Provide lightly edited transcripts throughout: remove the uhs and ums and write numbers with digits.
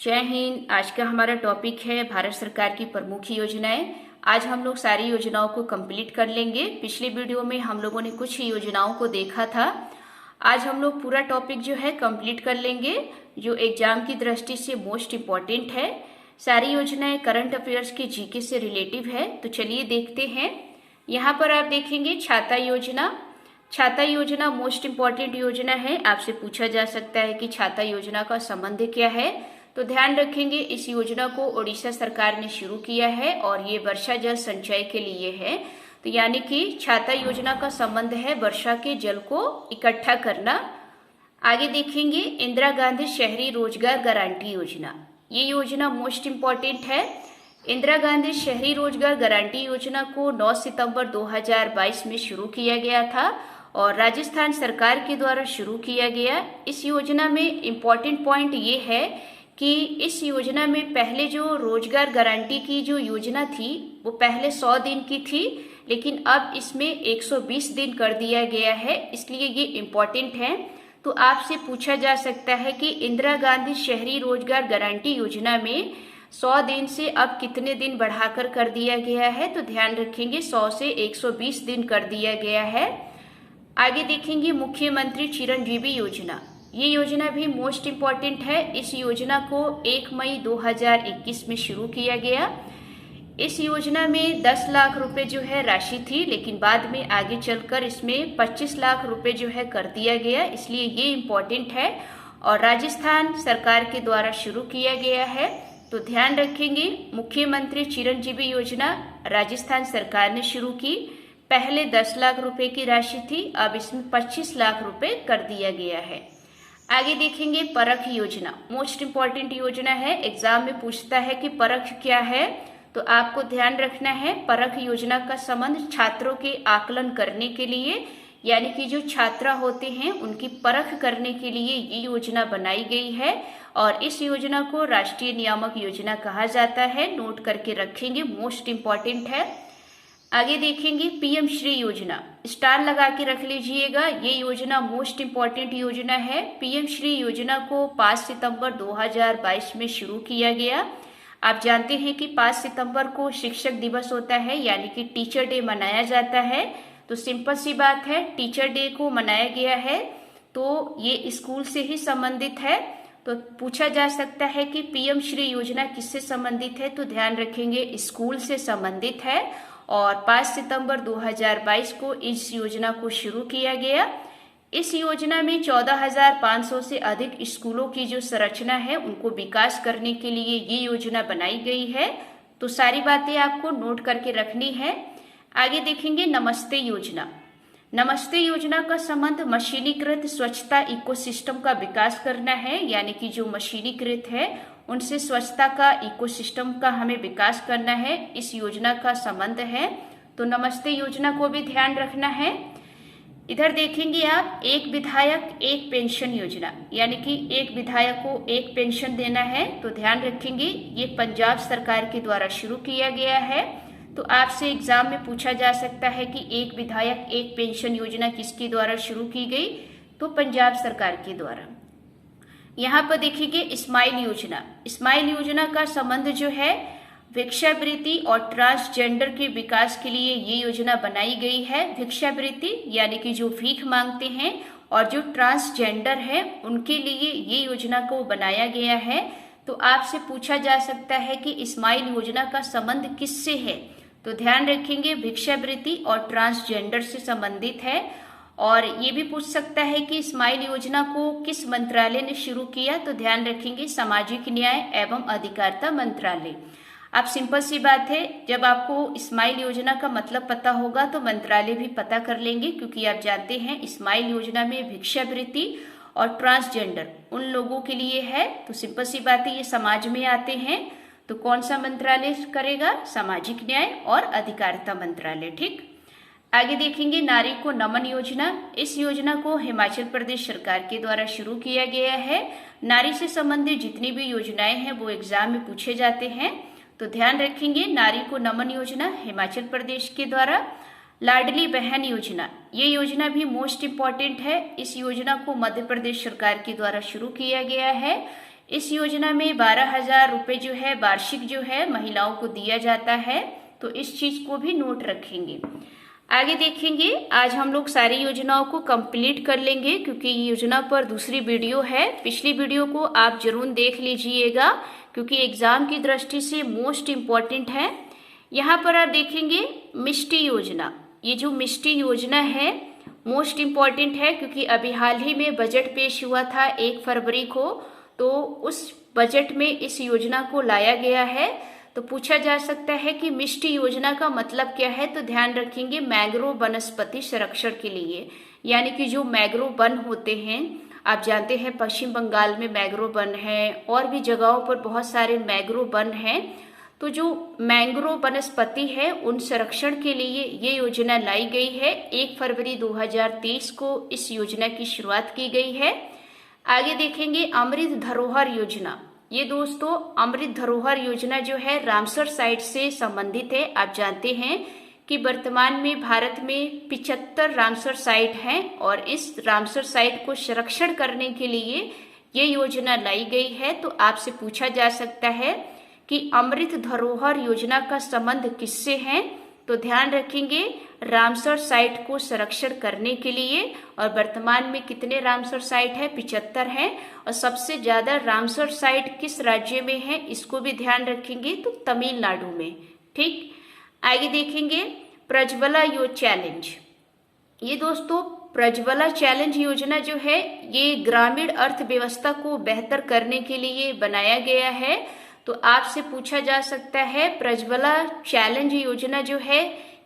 जय हिंद। आज का हमारा टॉपिक है भारत सरकार की प्रमुख योजनाएं। आज हम लोग सारी योजनाओं को कंप्लीट कर लेंगे। पिछले वीडियो में हम लोगों ने कुछ योजनाओं को देखा था। आज हम लोग पूरा टॉपिक जो है कंप्लीट कर लेंगे, जो एग्जाम की दृष्टि से मोस्ट इम्पॉर्टेंट है। सारी योजनाएं करंट अफेयर्स के जीके से रिलेटिव है। तो चलिए देखते हैं। यहाँ पर आप देखेंगे छाता योजना। छाता योजना मोस्ट इम्पॉर्टेंट योजना है। आपसे पूछा जा सकता है कि छाता योजना का संबंध क्या है। तो ध्यान रखेंगे, इस योजना को ओडिशा सरकार ने शुरू किया है और ये वर्षा जल संचय के लिए है। तो यानी कि छाता योजना का संबंध है वर्षा के जल को इकट्ठा करना। आगे देखेंगे इंदिरा गांधी शहरी रोजगार गारंटी योजना। ये योजना मोस्ट इम्पॉर्टेंट है। इंदिरा गांधी शहरी रोजगार गारंटी योजना को 9 सितंबर 2022 में शुरू किया गया था और राजस्थान सरकार के द्वारा शुरू किया गया। इस योजना में इम्पॉर्टेंट पॉइंट ये है कि इस योजना में पहले जो रोजगार गारंटी की जो योजना थी वो पहले 100 दिन की थी, लेकिन अब इसमें 120 दिन कर दिया गया है, इसलिए ये इम्पोर्टेंट है। तो आपसे पूछा जा सकता है कि इंदिरा गांधी शहरी रोजगार गारंटी योजना में 100 दिन से अब कितने दिन बढ़ाकर कर दिया गया है। तो ध्यान रखेंगे 100 से 120 दिन कर दिया गया है। आगे देखेंगे मुख्यमंत्री चिरंजीवी योजना। ये योजना भी मोस्ट इम्पॉर्टेंट है। इस योजना को 1 मई 2021 में शुरू किया गया। इस योजना में 10 लाख रुपए जो है राशि थी, लेकिन बाद में आगे चलकर इसमें 25 लाख रुपए जो है कर दिया गया, इसलिए ये इम्पॉर्टेंट है और राजस्थान सरकार के द्वारा शुरू किया गया है। तो ध्यान रखेंगे मुख्यमंत्री चिरंजीवी योजना राजस्थान सरकार ने शुरू की। पहले 10 लाख रुपए की राशि थी, अब इसमें 25 लाख रुपए कर दिया गया है। आगे देखेंगे परख योजना। मोस्ट इम्पॉर्टेंट योजना है। एग्जाम में पूछता है कि परख क्या है, तो आपको ध्यान रखना है परख योजना का संबंध छात्रों के आकलन करने के लिए, यानी कि जो छात्र होते हैं उनकी परख करने के लिए ये योजना बनाई गई है और इस योजना को राष्ट्रीय नियामक योजना कहा जाता है। नोट करके रखेंगे, मोस्ट इम्पॉर्टेंट है। आगे देखेंगे पीएम श्री योजना। स्टार लगा के रख लीजिएगा, ये योजना मोस्ट इम्पॉर्टेंट योजना है। पीएम श्री योजना को 5 सितंबर 2022 में शुरू किया गया। आप जानते हैं कि 5 सितंबर को शिक्षक दिवस होता है, यानी कि टीचर डे मनाया जाता है। तो सिंपल सी बात है, टीचर डे को मनाया गया है तो ये स्कूल से ही संबंधित है। तो पूछा जा सकता है कि पीएम श्री योजना किससे संबंधित है, तो ध्यान रखेंगे स्कूल से संबंधित है और 5 सितंबर 2022 को इस योजना को शुरू किया गया। इस योजना में 14,500 से अधिक स्कूलों की जो संरचना है उनको विकास करने के लिए ये योजना बनाई गई है। तो सारी बातें आपको नोट करके रखनी है। आगे देखेंगे नमस्ते योजना। नमस्ते योजना का संबंध मशीनीकृत स्वच्छता इकोसिस्टम का विकास करना है, यानी कि जो मशीनीकृत है उनसे स्वच्छता का इकोसिस्टम का हमें विकास करना है, इस योजना का संबंध है। तो नमस्ते योजना को भी ध्यान रखना है। इधर देखेंगे आप एक विधायक एक पेंशन योजना, यानी कि एक विधायक को एक पेंशन देना है। तो ध्यान रखेंगे ये पंजाब सरकार के द्वारा शुरू किया गया है। तो आपसे एग्जाम में पूछा जा सकता है कि एक विधायक एक पेंशन योजना किसके द्वारा शुरू की गई, तो पंजाब सरकार के द्वारा। यहाँ पर देखिए स्माइल योजना। स्माइल योजना का संबंध जो है भिक्षावृत्ति और ट्रांसजेंडर के विकास के लिए ये योजना बनाई गई है। भिक्षावृत्ति यानी कि जो भीख मांगते हैं और जो ट्रांसजेंडर है उनके लिए ये योजना को बनाया गया है। तो आपसे पूछा जा सकता है कि स्माइल योजना का संबंध किससे है, तो ध्यान रखेंगे भिक्षावृत्ति और ट्रांसजेंडर से संबंधित है। और ये भी पूछ सकता है कि स्माइल योजना को किस मंत्रालय ने शुरू किया, तो ध्यान रखेंगे सामाजिक न्याय एवं अधिकारिता मंत्रालय। आप सिंपल सी बात है, जब आपको स्माइल योजना का मतलब पता होगा तो मंत्रालय भी पता कर लेंगे, क्योंकि आप जानते हैं स्माइल योजना में भिक्षावृत्ति और ट्रांसजेंडर उन लोगों के लिए है। तो सिंपल सी बात है, ये समाज में आते हैं। तो कौन सा मंत्रालय करेगा, सामाजिक न्याय और अधिकारिता मंत्रालय। ठीक। आगे देखेंगे नारी को नमन योजना। इस योजना को हिमाचल प्रदेश सरकार के द्वारा शुरू किया गया है। नारी से संबंधित जितनी भी योजनाएं हैं वो एग्जाम में पूछे जाते हैं। तो ध्यान रखेंगे नारी को नमन योजना हिमाचल प्रदेश के द्वारा। लाडली बहन योजना, ये योजना भी मोस्ट इम्पॉर्टेंट है। इस योजना को मध्य प्रदेश सरकार के द्वारा शुरू किया गया है। इस योजना में 12,000 रुपये जो है वार्षिक जो है महिलाओं को दिया जाता है, तो इस चीज को भी नोट रखेंगे। आगे देखेंगे, आज हम लोग सारी योजनाओं को कंप्लीट कर लेंगे क्योंकि योजना पर दूसरी वीडियो है। पिछली वीडियो को आप जरूर देख लीजिएगा क्योंकि एग्जाम की दृष्टि से मोस्ट इम्पॉर्टेंट है। यहाँ पर आप देखेंगे मिष्टी योजना, ये जो मिष्टी योजना है मोस्ट इम्पॉर्टेंट है क्योंकि अभी हाल ही में बजट पेश हुआ था 1 फरवरी को, तो उस बजट में इस योजना को लाया गया है। तो पूछा जा सकता है कि मिष्टी योजना का मतलब क्या है, तो ध्यान रखेंगे मैंग्रोव वनस्पति संरक्षण के लिए, यानी कि जो मैंग्रोव वन होते हैं, आप जानते हैं पश्चिम बंगाल में मैंग्रोव वन है और भी जगहों पर बहुत सारे मैंग्रोव वन हैं। तो जो मैंग्रोव वनस्पति है उन संरक्षण के लिए ये योजना लाई गई है। 1 फरवरी 2023 को इस योजना की शुरुआत की गई है। आगे देखेंगे अमृत धरोहर योजना। ये दोस्तों अमृत धरोहर योजना जो है रामसर साइट से संबंधित है। आप जानते हैं कि वर्तमान में भारत में 75 रामसर साइट हैं और इस रामसर साइट को संरक्षण करने के लिए ये योजना लाई गई है। तो आपसे पूछा जा सकता है कि अमृत धरोहर योजना का संबंध किससे है, तो ध्यान रखेंगे रामसर साइट को संरक्षण करने के लिए। और वर्तमान में कितने रामसर साइट है, 75 है। और सबसे ज्यादा रामसर साइट किस राज्य में है इसको भी ध्यान रखेंगे, तो तमिलनाडु में। ठीक, आगे देखेंगे प्रज्वला चैलेंज। ये दोस्तों प्रज्वला चैलेंज योजना जो है ये ग्रामीण अर्थव्यवस्था को बेहतर करने के लिए बनाया गया है। तो आपसे पूछा जा सकता है प्रज्वला चैलेंज योजना जो है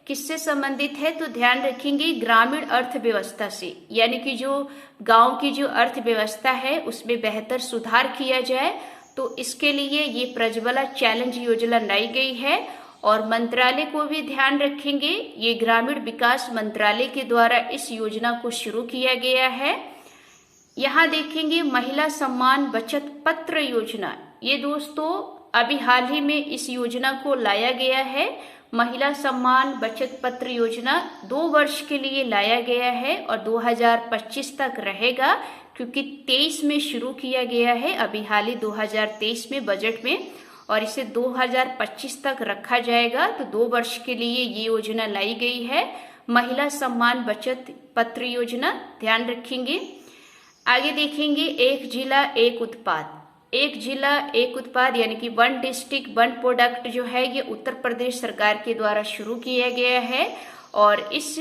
किससे संबंधित है, तो ध्यान रखेंगे ग्रामीण अर्थव्यवस्था से, यानी कि जो गांव की जो अर्थव्यवस्था है उसमें बेहतर सुधार किया जाए। तो इसके लिए ये प्रज्वला चैलेंज योजना लाई गई है। और मंत्रालय को भी ध्यान रखेंगे, ये ग्रामीण विकास मंत्रालय के द्वारा इस योजना को शुरू किया गया है। यहाँ देखेंगे महिला सम्मान बचत पत्र योजना। ये दोस्तों अभी हाल ही में इस योजना को लाया गया है। महिला सम्मान बचत पत्र योजना 2 वर्ष के लिए लाया गया है और 2025 तक रहेगा क्योंकि 23 में शुरू किया गया है, अभी हाल ही 2023 में बजट में, और इसे 2025 तक रखा जाएगा। तो 2 वर्ष के लिए ये योजना लाई गई है, महिला सम्मान बचत पत्र योजना, ध्यान रखेंगे। आगे देखेंगे एक जिला एक उत्पाद। एक जिला एक उत्पाद यानी कि 1 डिस्ट्रिक्ट 1 प्रोडक्ट जो है ये उत्तर प्रदेश सरकार के द्वारा शुरू किया गया है। और इस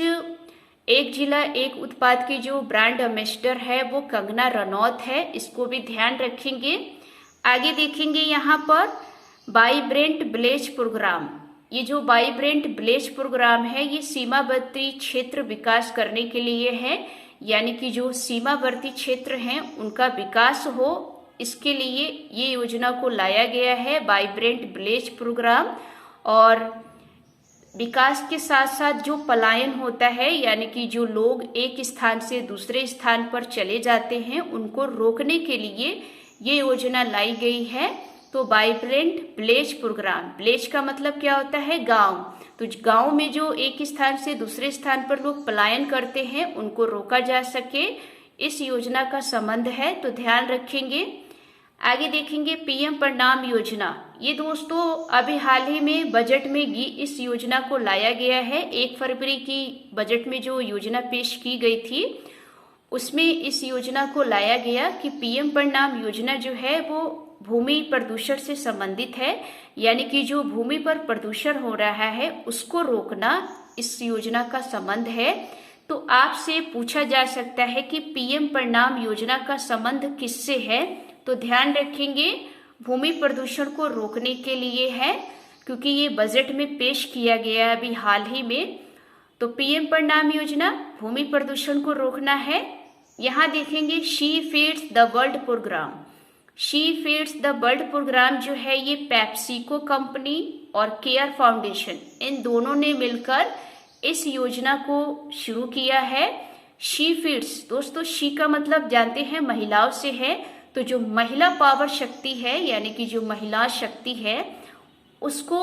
एक जिला एक उत्पाद की जो ब्रांड एम्बेसडर है वो कंगना रनौत है, इसको भी ध्यान रखेंगे। आगे देखेंगे यहाँ पर वाइब्रेंट विलेज प्रोग्राम। ये जो वाइब्रेंट विलेज प्रोग्राम है ये सीमावर्ती क्षेत्र विकास करने के लिए है, यानी कि जो सीमावर्ती क्षेत्र हैं उनका विकास हो, इसके लिए ये योजना को लाया गया है वाइब्रेंट विलेज प्रोग्राम। और विकास के साथ साथ जो पलायन होता है, यानी कि जो लोग एक स्थान से दूसरे स्थान पर चले जाते हैं, उनको रोकने के लिए ये योजना लाई गई है। तो वाइब्रेंट विलेज प्रोग्राम, विलेज का मतलब क्या होता है, गांव। तो गांव में जो एक स्थान से दूसरे स्थान पर लोग पलायन करते हैं उनको रोका जा सके, इस योजना का संबंध है, तो ध्यान रखेंगे। आगे देखेंगे पीएम प्रणाम योजना। ये दोस्तों अभी हाल ही में बजट में इस योजना को लाया गया है। 1 फरवरी की बजट में जो योजना पेश की गई थी उसमें इस योजना को लाया गया कि पीएम प्रणाम योजना जो है वो भूमि प्रदूषण से संबंधित है, यानी कि जो भूमि पर प्रदूषण हो रहा है उसको रोकना इस योजना का संबंध है। तो आपसे पूछा जा सकता है कि पीएम प्रणाम योजना का संबंध किससे है, तो ध्यान रखेंगे भूमि प्रदूषण को रोकने के लिए है क्योंकि ये बजट में पेश किया गया अभी हाल ही में। तो पीएम प्रणाम योजना भूमि प्रदूषण को रोकना है। यहाँ देखेंगे she feeds the world program. She feeds the world program जो है ये पेप्सिको कंपनी और केयर फाउंडेशन इन दोनों ने मिलकर इस योजना को शुरू किया है। शी फीड्स दोस्तों, शी का मतलब जानते हैं महिलाओं से है, तो जो महिला पावर शक्ति है यानी कि जो महिला शक्ति है उसको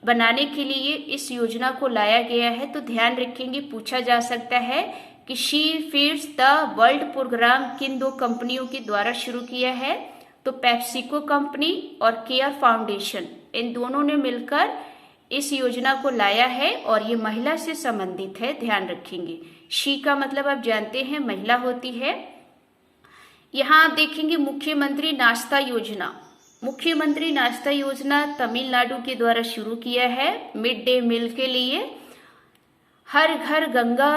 बनाने के लिए इस योजना को लाया गया है। तो ध्यान रखेंगे पूछा जा सकता है कि she feeds the world program किन 2 कंपनियों के द्वारा शुरू किया है, तो पेप्सिको कंपनी और केयर फाउंडेशन, इन दोनों ने मिलकर इस योजना को लाया है और ये महिला से संबंधित है, ध्यान रखेंगे। शी का मतलब आप जानते हैं महिला होती है। यहाँ आप देखेंगे मुख्यमंत्री नाश्ता योजना। मुख्यमंत्री नाश्ता योजना तमिलनाडु के द्वारा शुरू किया है मिड डे मील के लिए। हर घर गंगा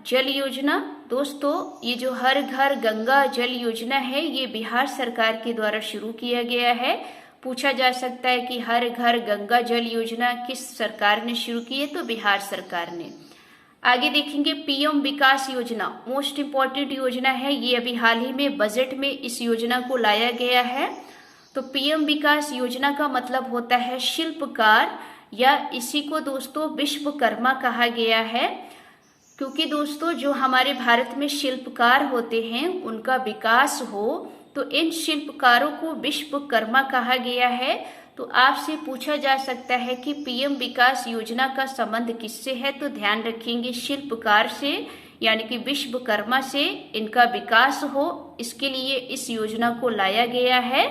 जल योजना, दोस्तों ये जो हर घर गंगा जल योजना है ये बिहार सरकार के द्वारा शुरू किया गया है। पूछा जा सकता है कि हर घर गंगा जल योजना किस सरकार ने शुरू की है, तो बिहार सरकार ने। आगे देखेंगे पीएम विकास योजना, मोस्ट इम्पॉर्टेंट योजना है ये, अभी हाल ही में बजट में इस योजना को लाया गया है। तो पीएम विकास योजना का मतलब होता है शिल्पकार, या इसी को दोस्तों विश्वकर्मा कहा गया है, क्योंकि दोस्तों जो हमारे भारत में शिल्पकार होते हैं उनका विकास हो तो इन शिल्पकारों को विश्वकर्मा कहा गया है। तो आपसे पूछा जा सकता है कि पीएम विकास योजना का संबंध किससे है, तो ध्यान रखेंगे शिल्पकार से, यानी कि विश्वकर्मा से इनका विकास हो, इसके लिए इस योजना को लाया गया है।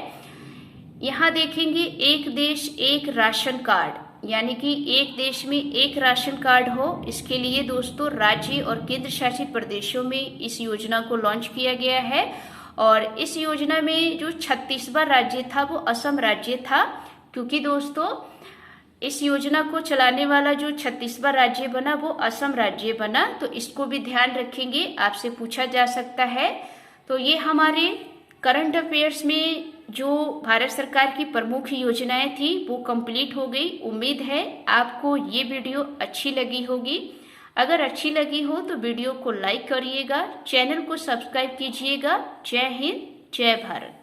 यहाँ देखेंगे एक देश एक राशन कार्ड, यानी कि एक देश में एक राशन कार्ड हो, इसके लिए दोस्तों राज्य और केंद्र शासित प्रदेशों में इस योजना को लॉन्च किया गया है। और इस योजना में जो 36वां राज्य था वो असम राज्य था, क्योंकि दोस्तों इस योजना को चलाने वाला जो 36वां राज्य बना वो असम राज्य बना, तो इसको भी ध्यान रखेंगे, आपसे पूछा जा सकता है। तो ये हमारे करंट अफेयर्स में जो भारत सरकार की प्रमुख योजनाएं थी वो कंप्लीट हो गई। उम्मीद है आपको ये वीडियो अच्छी लगी होगी। अगर अच्छी लगी हो तो वीडियो को लाइक करिएगा, चैनल को सब्सक्राइब कीजिएगा। जय हिंद, जय भारत।